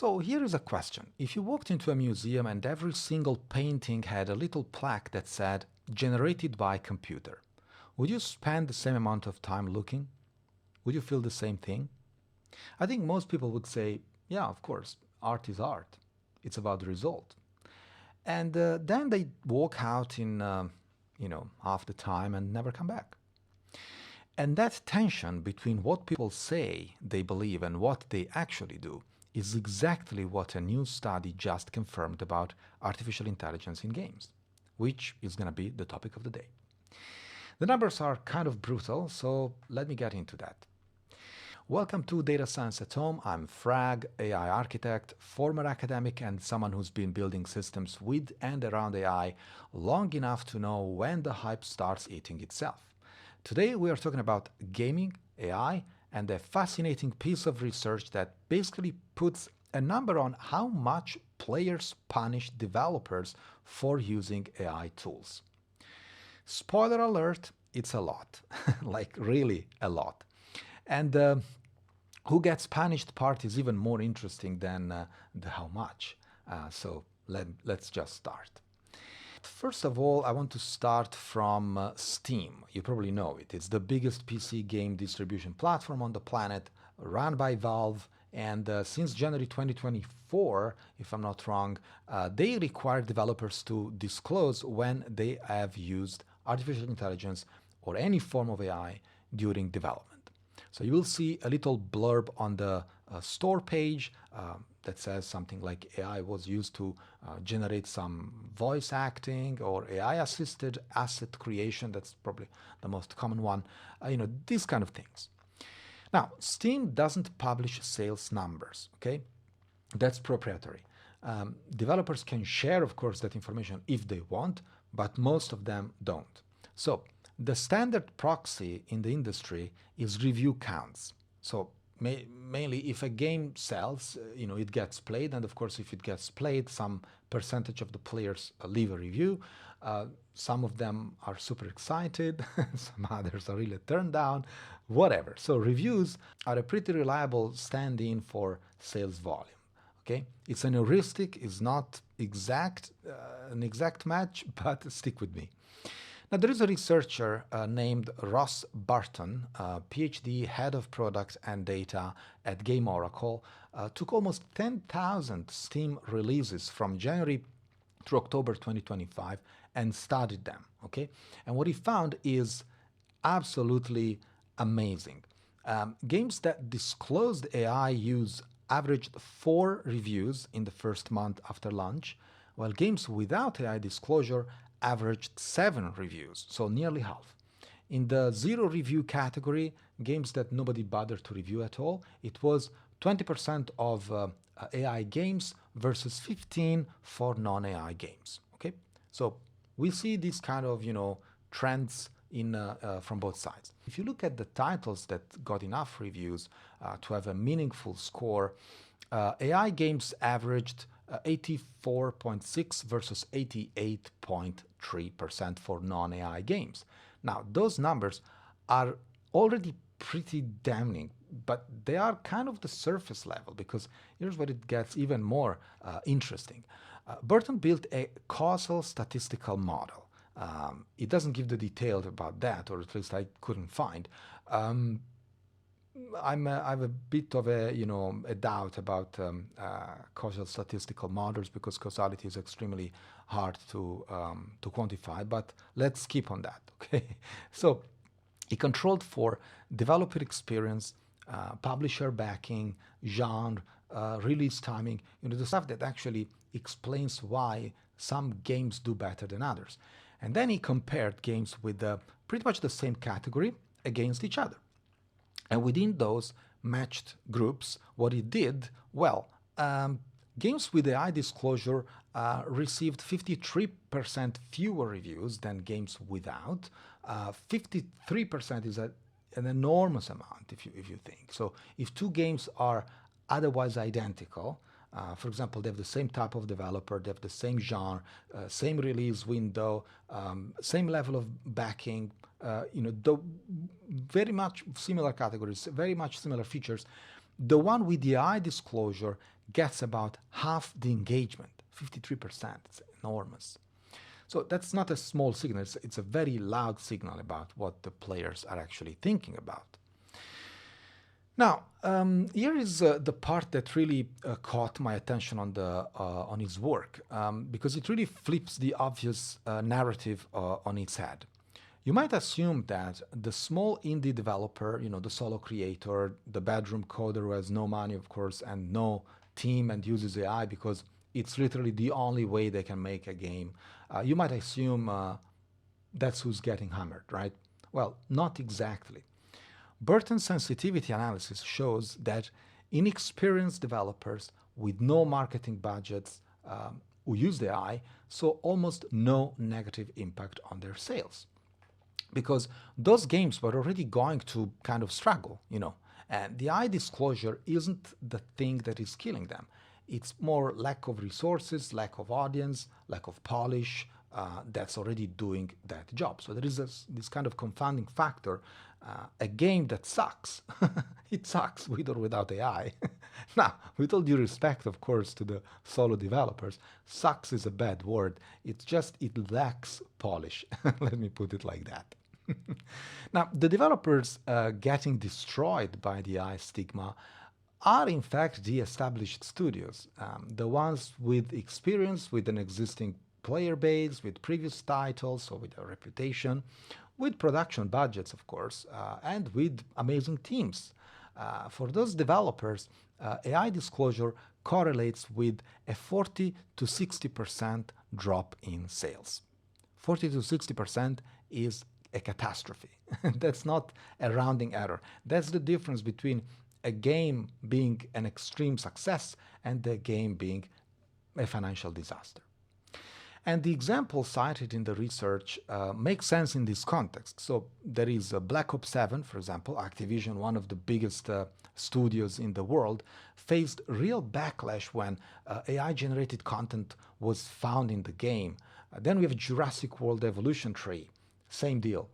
So here is a question. If you walked into a museum and every single painting had a little plaque that said, generated by computer, would you spend the same amount of time looking? Would you feel the same thing? I think most people would say, yeah, of course, art is art. It's about the result. And then they walk out in, half the time and never come back. And that tension between what people say they believe and what they actually do is exactly what a new study just confirmed about artificial intelligence in games, which is going to be the topic of the day. The numbers are kind of brutal, so let me get into that. Welcome to Data Science at Home. I'm Frag, AI architect, former academic, and someone who's been building systems with and around AI long enough to know when the hype starts eating itself. Today we are talking about gaming, AI, and a fascinating piece of research that basically puts a number on how much players punish developers for using AI tools. Spoiler alert, it's a lot, like really a lot. And who gets punished part is even more interesting than the how much. So let's just start. First of all, I want to start from Steam. You probably know it. It's the biggest PC game distribution platform on the planet, run by Valve. And since January 2024, if I'm not wrong, they require developers to disclose when they have used artificial intelligence or any form of AI during development. So you will see a little blurb on the store page that says something like AI was used to generate some voice acting or AI assisted asset creation. That's probably the most common one. These kind of things. Now, Steam doesn't publish sales numbers, okay? That's proprietary. Developers can share, of course, that information if they want, but most of them don't. So the standard proxy in the industry is review counts. So mainly if a game sells, it gets played. And of course, if it gets played, some percentage of the players leave a review. Some of them are super excited. Some others are really turned down, whatever. So reviews are a pretty reliable stand-in for sales volume. Okay, it's an heuristic, it's not an exact match, but stick with me. Now, there is a researcher named Ross Barton, PhD, head of product and data at Game Oracle, took almost 10,000 Steam releases from January to October 2025 and studied them, okay? And what he found is absolutely amazing. Games that disclosed AI use averaged 4 reviews in the first month after launch, while games without AI disclosure averaged 7 reviews, so nearly half. In the 0 review category, games that nobody bothered to review at all, it was 20% of AI games versus 15 for non-AI games. Okay, so we see these kind of trends in from both sides. If you look at the titles that got enough reviews to have a meaningful score, AI games averaged 84.6 versus 88.3% for non-AI games. Now, those numbers are already pretty damning, but they are kind of the surface level, because here's where it gets even more interesting. Burton built a causal statistical model. It doesn't give the details about that, or at least I couldn't find. I have a bit of a doubt about causal statistical models, because causality is extremely hard to quantify. But let's keep on that, okay? So it controlled for developer experience, publisher backing, genre, release timing. The stuff that actually explains why some games do better than others. And then he compared games with pretty much the same category against each other. And within those matched groups, what it did, games with AI disclosure received 53% fewer reviews than games without. 53% is an enormous amount if you think. So if two games are otherwise identical, for example, they have the same type of developer, they have the same genre, same release window, same level of backing, very much similar categories, very much similar features. The one with the AI disclosure gets about half the engagement, 53%. It's enormous. So that's not a small signal, it's a very loud signal about what the players are actually thinking about. Now, here is the part that really caught my attention on his work, because it really flips the obvious narrative on its head. You might assume that the small indie developer, the solo creator, the bedroom coder who has no money, of course, and no team and uses AI because it's literally the only way they can make a game. You might assume that's who's getting hammered, right? Well, not exactly. Burton's sensitivity analysis shows that inexperienced developers with no marketing budgets who use the AI saw almost no negative impact on their sales because those games were already going to kind of struggle. And the AI disclosure isn't the thing that is killing them. It's more lack of resources, lack of audience, lack of polish that's already doing that job. So there is this kind of confounding factor. A game that sucks, it sucks with or without AI. Now, with all due respect, of course, to the solo developers, sucks is a bad word. It lacks polish. Let me put it like that. Now, the developers getting destroyed by the AI stigma are in fact the established studios, the ones with experience, with an existing player base, with previous titles or with a reputation, with production budgets, of course, and with amazing teams. For those developers, AI disclosure correlates with a 40 to 60% drop in sales. 40 to 60% is a catastrophe. That's not a rounding error. That's the difference between a game being an extreme success and the game being a financial disaster. And the example cited in the research makes sense in this context. So there is Black Ops 7, for example. Activision, one of the biggest studios in the world, faced real backlash when AI-generated content was found in the game. Then we have Jurassic World Evolution Tree, same deal.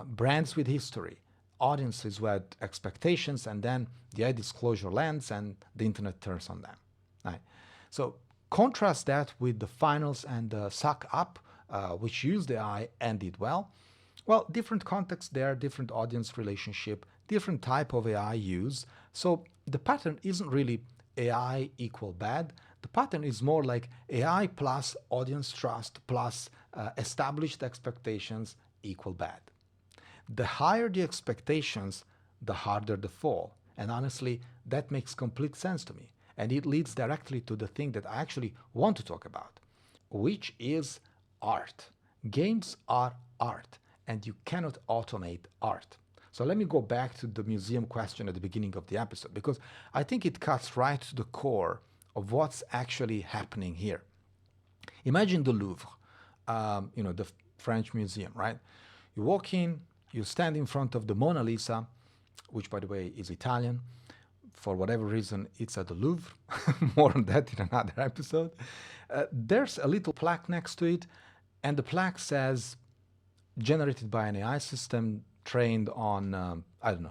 Brands with history, audiences who had expectations, and then the AI disclosure lands and the internet turns on them. Right? So contrast that with the finals and the Suck Up, which used AI and did well. Well, different context there, different audience relationship, different type of AI use. So the pattern isn't really AI equal bad. The pattern is more like AI plus audience trust plus established expectations equal bad. The higher the expectations, the harder the fall. And honestly, that makes complete sense to me. And it leads directly to the thing that I actually want to talk about, which is art. Games are art, and you cannot automate art. So let me go back to the museum question at the beginning of the episode, because I think it cuts right to the core of what's actually happening here. Imagine the Louvre, the French museum, right? You walk in, you stand in front of the Mona Lisa, which, by the way, is Italian. For whatever reason, it's at the Louvre. More on that in another episode. There's a little plaque next to it, and the plaque says, generated by an AI system trained on,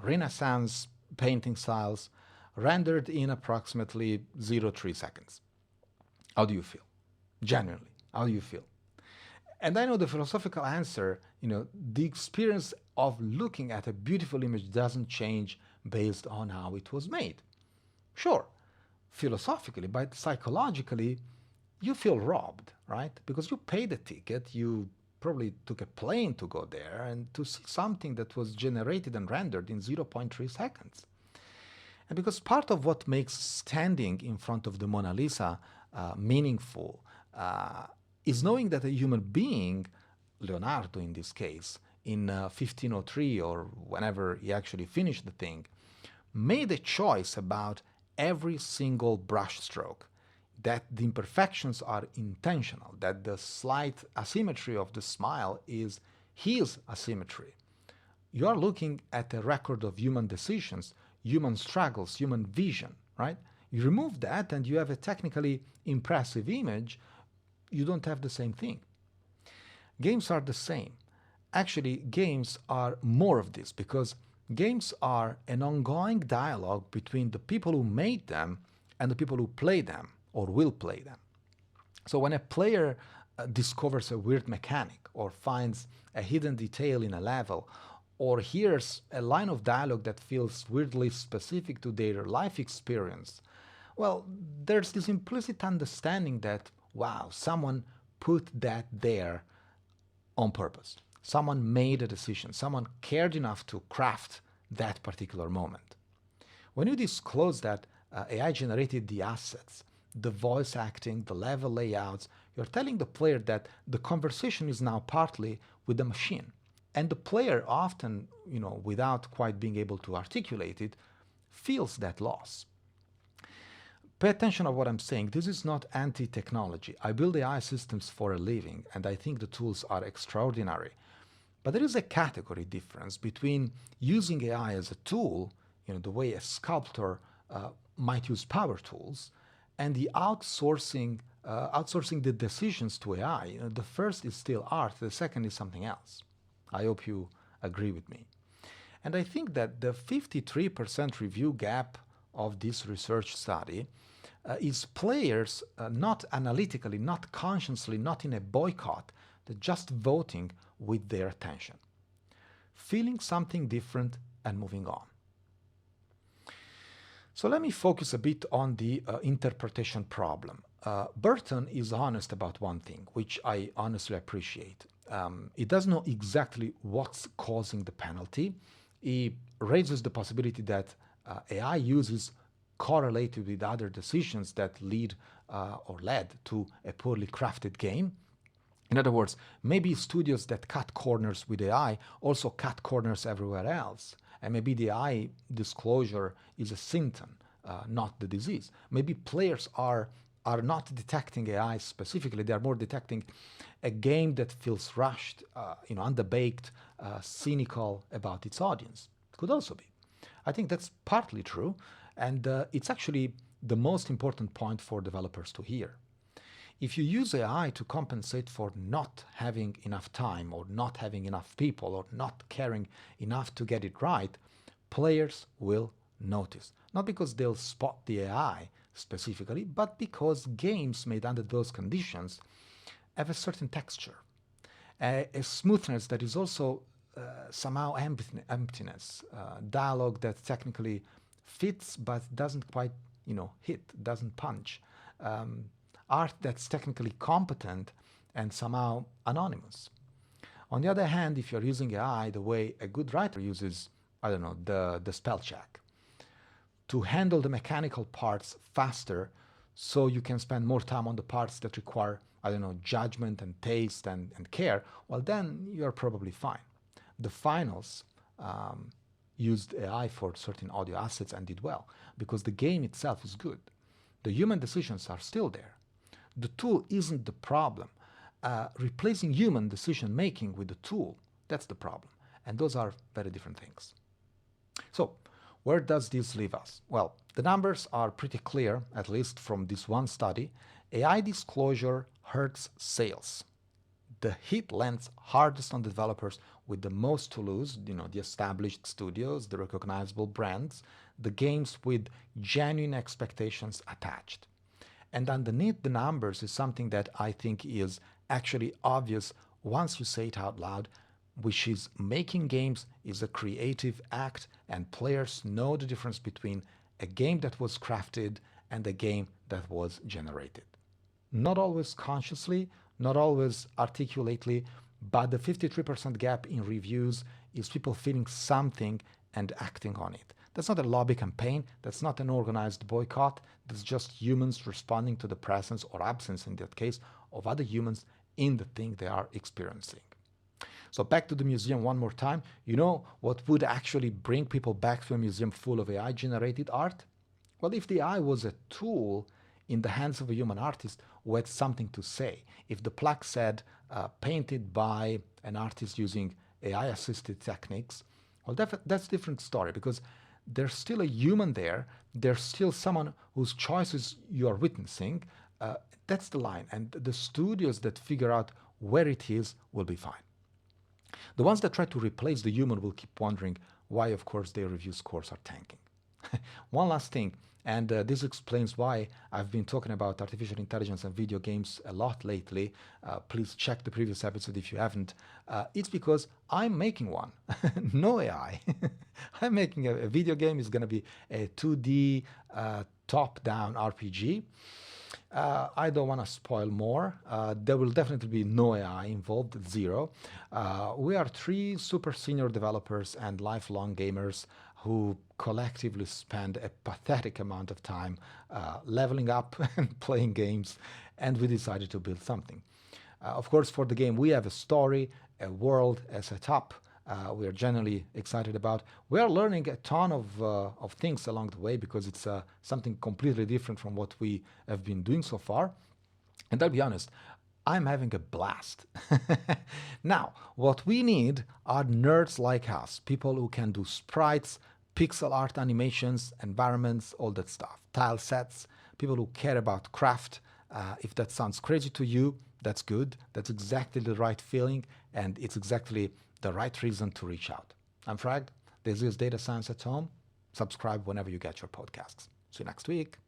Renaissance painting styles, rendered in approximately 0.3 seconds. How do you feel? Genuinely, how do you feel? And I know the philosophical answer, the experience of looking at a beautiful image doesn't change based on how it was made. Sure, philosophically, but psychologically, you feel robbed, right? Because you paid a ticket, you probably took a plane to go there and to see something that was generated and rendered in 0.3 seconds. And because part of what makes standing in front of the Mona Lisa meaningful is knowing that a human being, Leonardo in this case, in 1503 or whenever he actually finished the thing, made a choice about every single brush stroke, that the imperfections are intentional, that the slight asymmetry of the smile is his asymmetry. You are looking at a record of human decisions, human struggles, human vision, right? You remove that and you have a technically impressive image. You don't have the same thing. Games are the same. Actually, games are more of this because games are an ongoing dialogue between the people who made them and the people who play them or will play them. So when a player discovers a weird mechanic or finds a hidden detail in a level or hears a line of dialogue that feels weirdly specific to their life experience, well, there's this implicit understanding that, wow, someone put that there on purpose. Someone made a decision. Someone cared enough to craft that particular moment. When you disclose that AI generated the assets, the voice acting, the level layouts, you're telling the player that the conversation is now partly with the machine. And the player often, without quite being able to articulate it, feels that loss. Pay attention to what I'm saying. This is not anti-technology. I build AI systems for a living, and I think the tools are extraordinary. But there is a category difference between using AI as a tool, the way a sculptor might use power tools, and the outsourcing the decisions to AI. The first is still art, the second is something else. I hope you agree with me. And I think that the 53% review gap of this research study is players not analytically, not consciously, not in a boycott, they're just voting with their attention, feeling something different and moving on. So let me focus a bit on the interpretation problem. Burton is honest about one thing, which I honestly appreciate. He doesn't know exactly what's causing the penalty. He raises the possibility that AI uses correlated with other decisions that lead or led to a poorly crafted game. In other words, maybe studios that cut corners with AI also cut corners everywhere else. And maybe the AI disclosure is a symptom, not the disease. Maybe players are not detecting AI specifically. They are more detecting a game that feels rushed, underbaked, cynical about its audience. It could also be. I think that's partly true. And it's actually the most important point for developers to hear. If you use AI to compensate for not having enough time or not having enough people or not caring enough to get it right, players will notice. Not because they'll spot the AI specifically, but because games made under those conditions have a certain texture, a smoothness that is also somehow emptiness, dialogue that technically fits but doesn't quite, hit, doesn't punch. Art that's technically competent and somehow anonymous. On the other hand, if you're using AI the way a good writer uses, the spell check, to handle the mechanical parts faster so you can spend more time on the parts that require, judgment and taste and care, well, then you're probably fine. The finals used AI for certain audio assets and did well because the game itself is good. The human decisions are still there. The tool isn't the problem. Replacing human decision making with the tool, that's the problem. And those are very different things. So, where does this leave us? Well, the numbers are pretty clear, at least from this one study. AI disclosure hurts sales. The hit lands hardest on developers with the most to lose, the established studios, the recognizable brands, the games with genuine expectations attached. And underneath the numbers is something that I think is actually obvious once you say it out loud, which is making games is a creative act and players know the difference between a game that was crafted and a game that was generated. Not always consciously, not always articulately, but the 53% gap in reviews is people feeling something and acting on it. That's not a lobby campaign, that's not an organized boycott, that's just humans responding to the presence or absence, in that case, of other humans in the thing they are experiencing. So back to the museum one more time. You know what would actually bring people back to a museum full of AI-generated art? Well, if the AI was a tool in the hands of a human artist who had something to say, if the plaque said painted by an artist using AI-assisted techniques, well, that's a different story because there's still a human there. There's still someone whose choices you are witnessing. That's the line. And the studios that figure out where it is will be fine. The ones that try to replace the human will keep wondering why, of course, their review scores are tanking. One last thing. And this explains why I've been talking about artificial intelligence and video games a lot lately. Please check the previous episode if you haven't. It's because I'm making one. No AI. I'm making a video game. It's going to be a 2D top-down RPG. I don't want to spoil more. There will definitely be no AI involved, zero. We are three super senior developers and lifelong gamers who collectively spend a pathetic amount of time leveling up and playing games, and we decided to build something. Of course, for the game, we have a story, a world, a setup. We are generally excited about. We are learning a ton of things along the way because it's something completely different from what we have been doing so far. And I'll be honest, I'm having a blast. Now, what we need are nerds like us, people who can do sprites, pixel art animations, environments, all that stuff, tile sets, people who care about craft. If that sounds crazy to you, that's good. That's exactly the right feeling, and it's exactly the right reason to reach out. I'm Frag. This is Data Science at Home. Subscribe whenever you get your podcasts. See you next week.